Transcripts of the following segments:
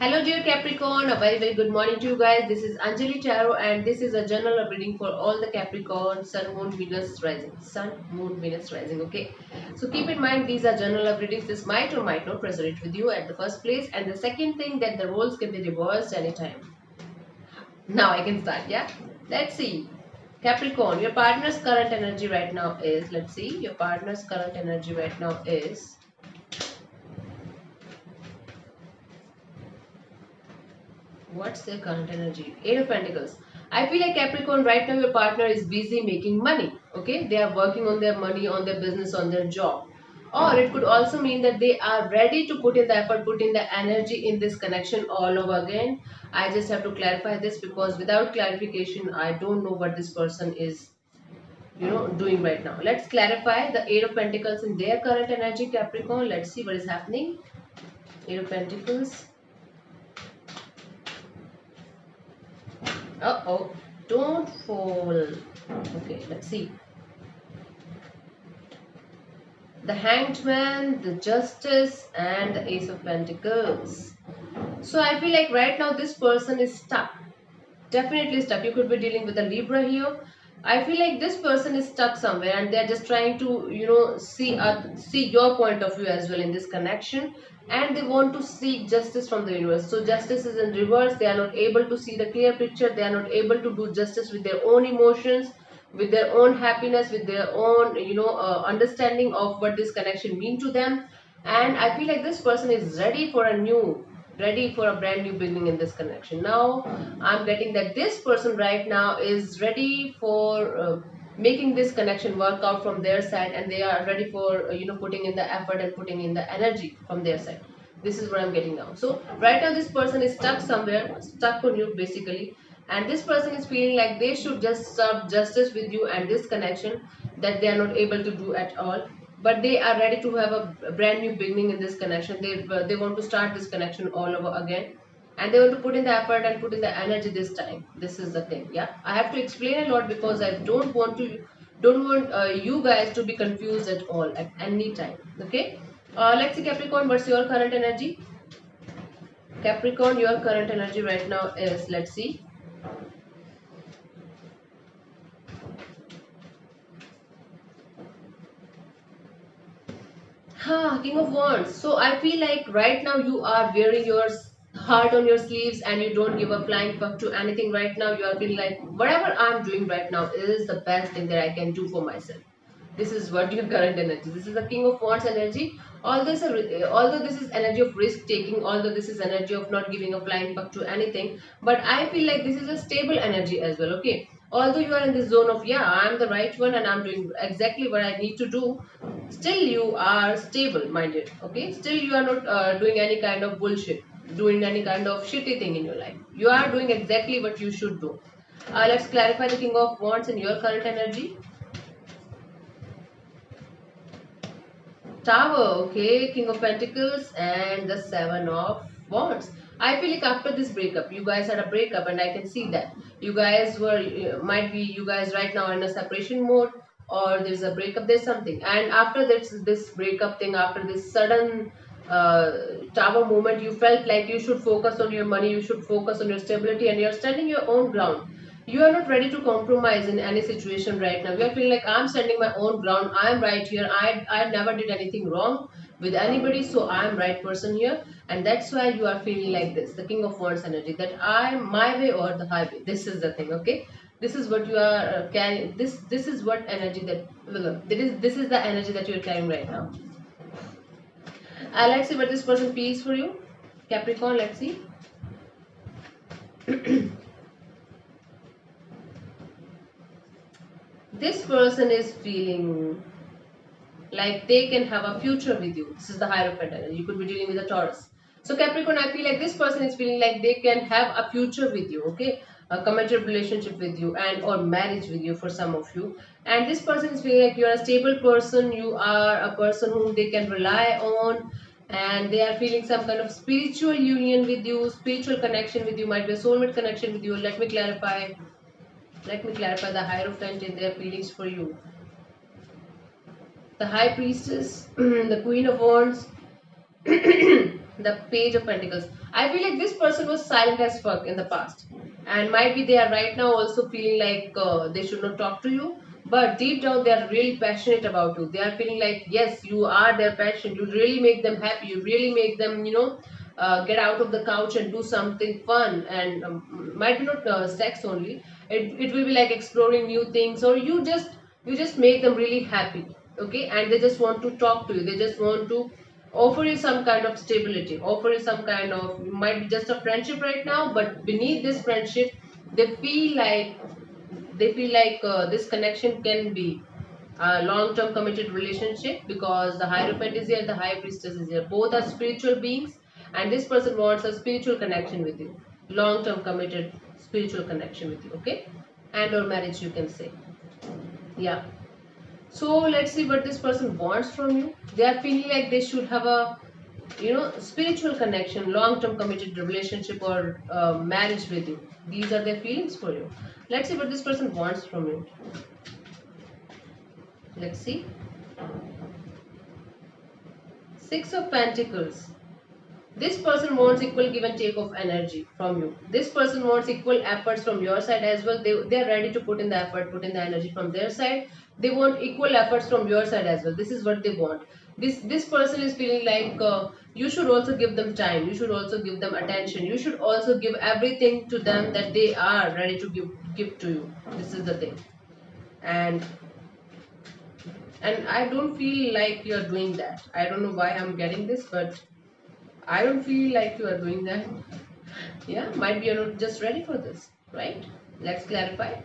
Hello, dear Capricorn. A very good morning to you guys. This is Anjali Tarot, and this is a general reading for all the Capricorn, Sun, Moon, Venus, Rising. Sun, Moon, Venus, Rising. Okay. So keep in mind these are general readings. This might or might not resonate with you at the first place, and the second thing that the roles can be reversed anytime. Now I can start. Yeah. Let's see. Capricorn, your partner's current energy right now is. Let's see. Your partner's current energy right now is. What's their current energy? Eight of Pentacles. I feel like Capricorn, right now your partner is busy making money. Okay, they are working on their money, on their business, on their job. Or it could also mean that they are ready to put in the effort, put in the energy in this connection all over again. I just have to clarify this because without clarification, I don't know what this person is, doing right now. Let's clarify the Eight of Pentacles in their current energy, Capricorn. Let's see what is happening. Eight of Pentacles. Uh-oh, don't fall. Okay, let's see. The Hanged Man, the Justice, and the Ace of Pentacles. So I feel like right now this person is stuck. Definitely stuck. You could be dealing with a Libra here. I feel like this person is stuck somewhere and they're just trying to, see your point of view as well in this connection, and they want to seek justice from the universe. So justice is in reverse. They are not able to see the clear picture. They are not able to do justice with their own emotions, with their own happiness, with their own, understanding of what this connection mean to them. And I feel like this person is ready for a brand new beginning in this connection. Now I'm getting that this person right now is ready for making this connection work out from their side, and they are ready for putting in the effort and putting in the energy from their side. This is what I'm getting now. So right now this person is stuck somewhere, stuck on you basically, and this person is feeling like they should just serve justice with you and this connection that they are not able to do at all, but they are ready to have a brand new beginning in this connection. They want to start this connection all over again, and they want to put in the effort and put in the energy this time. This is the thing. Yeah, I have to explain a lot because I don't want you guys to be confused at all at any time. Okay, let's see, Capricorn, what's your current energy? Capricorn, your current energy right now is, let's see. King of Wands. So I feel like right now you are wearing your heart on your sleeves and you don't give a flying fuck to anything right now. You are feeling like whatever I'm doing right now is the best thing that I can do for myself. This is what your current energy. This is the King of Wands energy. Although this is energy of risk taking, although this is energy of not giving a flying fuck to anything, but I feel like this is a stable energy as well. Okay, although you are in the zone of, yeah, I'm the right one and I'm doing exactly what I need to do, still you are stable minded. Okay, still you are not doing any kind of bullshit, doing any kind of shitty thing in your life. You are doing exactly what you should do. Let's clarify the King of Wands in your current energy. Tower. Okay, King of Pentacles and the Seven of Wands. I feel like after this breakup, you guys had a breakup, and I can see that you guys were might be you guys right now are in a separation mode, or there's a breakup. There's something, and after this breakup thing, after this sudden Tower moment, you felt like you should focus on your money, you should focus on your stability, and you're standing your own ground. You are not ready to compromise in any situation right now. You are feeling like I'm standing my own ground. I'm right here. I never did anything wrong with anybody, so I'm right person here, and that's why you are feeling like this. The King of Wands energy, that I'm my way or the highway. This is the thing. Okay, this is what you are carrying. This is what energy this is the energy that you're carrying right now. Let's see what this person feels for you, Capricorn. Let's see. This person is feeling like they can have a future with you. This is the Hierophant energy. You could be dealing with a Taurus. So Capricorn, I feel like this person is feeling like they can have a future with you. Okay, a committed relationship with you, and or marriage with you for some of you. And this person is feeling like you are a stable person. You are a person whom they can rely on, and they are feeling some kind of spiritual union with you, spiritual connection with you. Might be a soulmate connection with you. Let me clarify. Let me clarify the Hierophant in their feelings for you. The High Priestess, the Queen of Wands, The Page of Pentacles. I feel like this person was silent as fuck in the past, and might be they are right now also feeling like they should not talk to you. But deep down, they are really passionate about you. They are feeling like yes, you are their passion. You really make them happy. You really make them, get out of the couch and do something fun. And might be not sex only. It will be like exploring new things, or you just make them really happy. Okay, and they just want to talk to you. They just want to offer you some kind of stability, offer you some kind of, might be just a friendship right now, but beneath this friendship they feel like this connection can be a long-term committed relationship, because the Hierophant is here and the High Priestess is here. Both are spiritual beings, and this person wants a spiritual connection with you, long-term committed spiritual connection with you. Okay, and or marriage, you can say. Yeah. So let's see what this person wants from you. They are feeling like they should have a, spiritual connection, long-term committed relationship, or marriage with you. These are their feelings for you. Let's see what this person wants from you. Let's see. Six of Pentacles. This person wants equal give and take of energy from you. This person wants equal efforts from your side as well. They are ready to put in the effort, put in the energy from their side. They want equal efforts from your side as well. This is what they want. This person is feeling like you should also give them time. You should also give them attention. You should also give everything to them that they are ready to give to you. This is the thing. And I don't feel like you're doing that. I don't know why I'm getting this, but I don't feel like you are doing that. Yeah, might be you're not just ready for this, right? Let's clarify.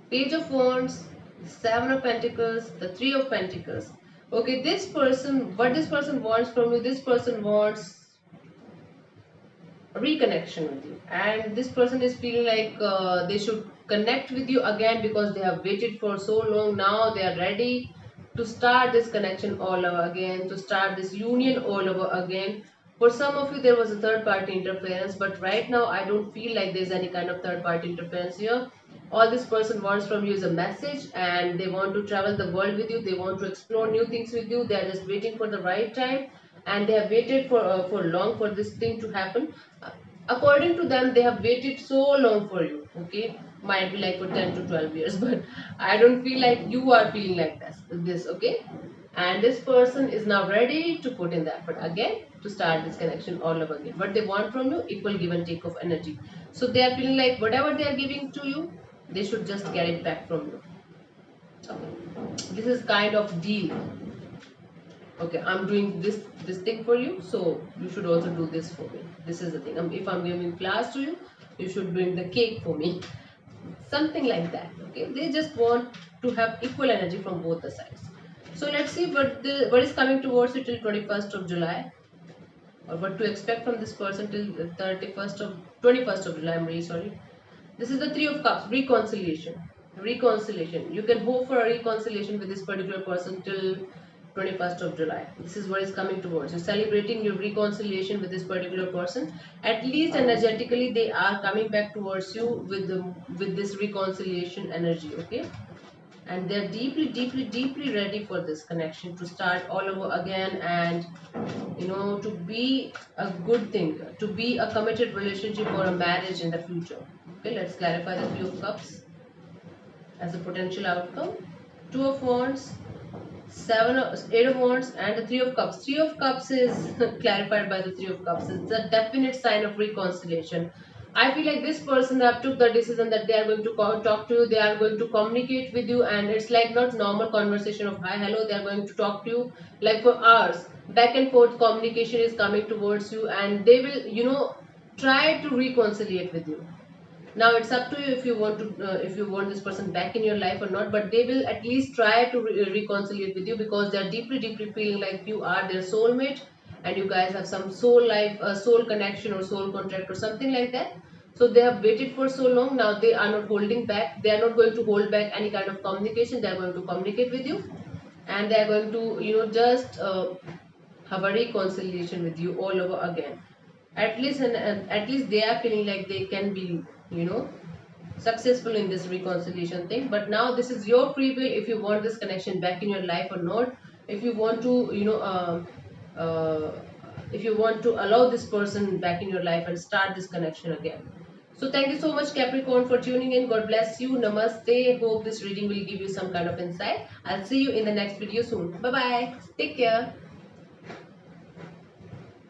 Page of Wands, Seven of Pentacles, the Three of Pentacles. Okay, this person, what this person wants from you, this person wants a reconnection with you. And this person is feeling like they should connect with you again, because they have waited for so long. Now they are ready to start this connection all over again, to start this union all over again. For some of you, there was a third party interference, but right now, I don't feel like there's any kind of third party interference here. All this person wants from you is a message, and they want to travel the world with you. They want to explore new things with you. They are just waiting for the right time, and they have waited for long for this thing to happen. According to them, they have waited so long for you. Okay, might be like for 10 to 12 years, but I don't feel like you are feeling like this. Okay, and this person is now ready to put in the effort again to start this connection all over again. What they want from you, equal give and take of energy. So they are feeling like whatever they are giving to you, they should just get it back from you. Okay, this is kind of deal. Okay, I'm doing this thing for you, so you should also do this for me. This is the thing. If I'm giving flowers to you, you should bring the cake for me. Something like that. Okay, they just want to have equal energy from both the sides. So let's see what is coming towards you till 21st of July, or what to expect from this person till the 31st of 21st of July. I'm really sorry. This is the Three of Cups, reconciliation. Reconciliation. You can hope for a reconciliation with this particular person till 21st of July. This is what is coming towards you. Celebrating your reconciliation with this particular person. At least energetically, they are coming back towards you with this reconciliation energy. Okay, and they're deeply, deeply, deeply ready for this connection to start all over again, and to be a good thing, to be a committed relationship or a marriage in the future. Okay, let's clarify the Three of Cups as a potential outcome. Two of Wands, Eight of Wands, and the Three of Cups. Three of Cups is clarified by the Three of Cups. It's a definite sign of reconciliation. I feel like this person have took the decision that they are going to talk to you, they are going to communicate with you, and it's like not normal conversation of hi, hello. They are going to talk to you like for hours. Back and forth communication is coming towards you, and they will, try to reconciliate with you. Now it's up to you if you want to if you want this person back in your life or not, but they will at least try to reconcile with you, because they are deeply, deeply feeling like you are their soulmate, and you guys have some soul life, soul connection or soul contract or something like that. So they have waited for so long. Now they are not holding back. They are not going to hold back any kind of communication. They are going to communicate with you, and they are going to just have a reconciliation with you all over again. At least, and at least they are feeling like they can be you know successful in this reconciliation thing. But now this is your free will, if you want this connection back in your life or not. If you want to uh, if you want to allow this person back in your life and start this connection again. So thank you so much, Capricorn, for tuning in. God bless you. Namaste. Hope this reading will give you some kind of insight. I'll see you in the next video soon. Bye bye. Take care.